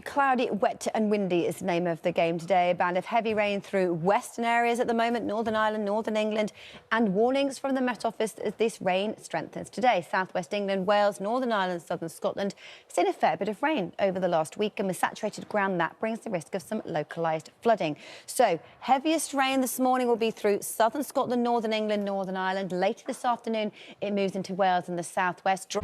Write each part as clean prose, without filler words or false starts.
Cloudy, wet and windy is the name of the game today. A band of heavy rain through western areas at the moment, Northern Ireland, Northern England, and warnings from the Met Office as this rain strengthens today. Southwest England, Wales, Northern Ireland, southern Scotland seen a fair bit of rain over the last week, and with saturated ground that brings the risk of some localised flooding. So heaviest rain this morning will be through southern Scotland, Northern England, Northern Ireland. Later this afternoon it moves into Wales and the southwest.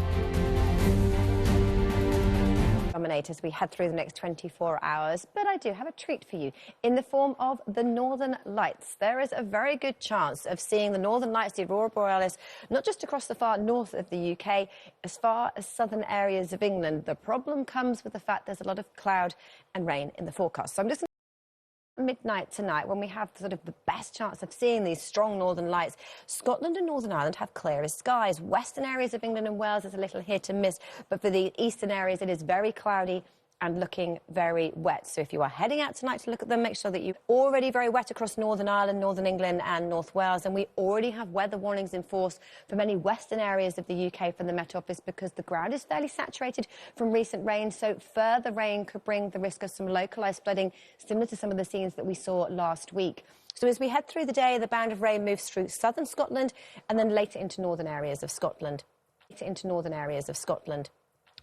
As we head through the next 24 hours, but I do have a treat for you in the form of the Northern Lights. There is a very good chance of seeing the Northern Lights, the Aurora Borealis, not just across the far north of the UK, as far as southern areas of England. The problem comes with the fact there's a lot of cloud and rain in the forecast. So I'm just midnight tonight, when we have sort of the best chance of seeing these strong northern lights. Scotland and Northern Ireland have clearest skies. Western areas of England and Wales is a little hit and miss, but for the eastern areas it is very cloudy and looking very wet. So if you are heading out tonight to look at them, make sure that you're already very wet across Northern Ireland, Northern England and North Wales. And we already have weather warnings in force for many western areas of the UK from the Met Office because the ground is fairly saturated from recent rain. So further rain could bring the risk of some localised flooding, similar to some of the scenes that we saw last week. So as we head through the day, the band of rain moves through southern Scotland and then later into northern areas of Scotland.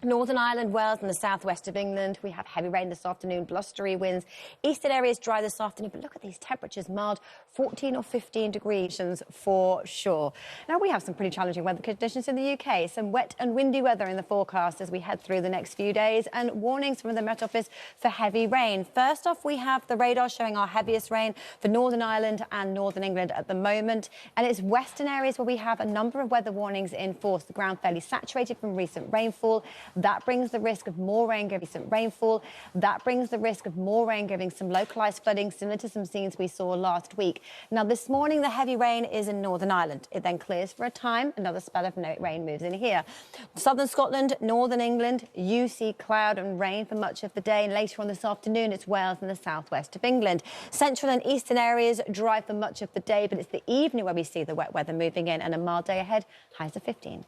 Northern Ireland, Wales and the southwest of England, we have heavy rain this afternoon, blustery winds. Eastern areas dry this afternoon, but look at these temperatures, mild, 14 or 15 degrees for sure. Now, we have some pretty challenging weather conditions in the UK. Some wet and windy weather in the forecast as we head through the next few days, and warnings from the Met Office for heavy rain. First off, we have the radar showing our heaviest rain for Northern Ireland and Northern England at the moment. And it's western areas where we have a number of weather warnings in force. The ground fairly saturated from recent rainfall. That brings the risk of more rain giving some localised flooding, similar to some scenes we saw last week. Now, this morning, the heavy rain is in Northern Ireland. It then clears for a time. Another spell of rain moves in here. Southern Scotland, Northern England, you see cloud and rain for much of the day. And later on this afternoon, it's Wales and the southwest of England. Central and eastern areas dry for much of the day, but it's the evening where we see the wet weather moving in, and a mild day ahead, highs of 15.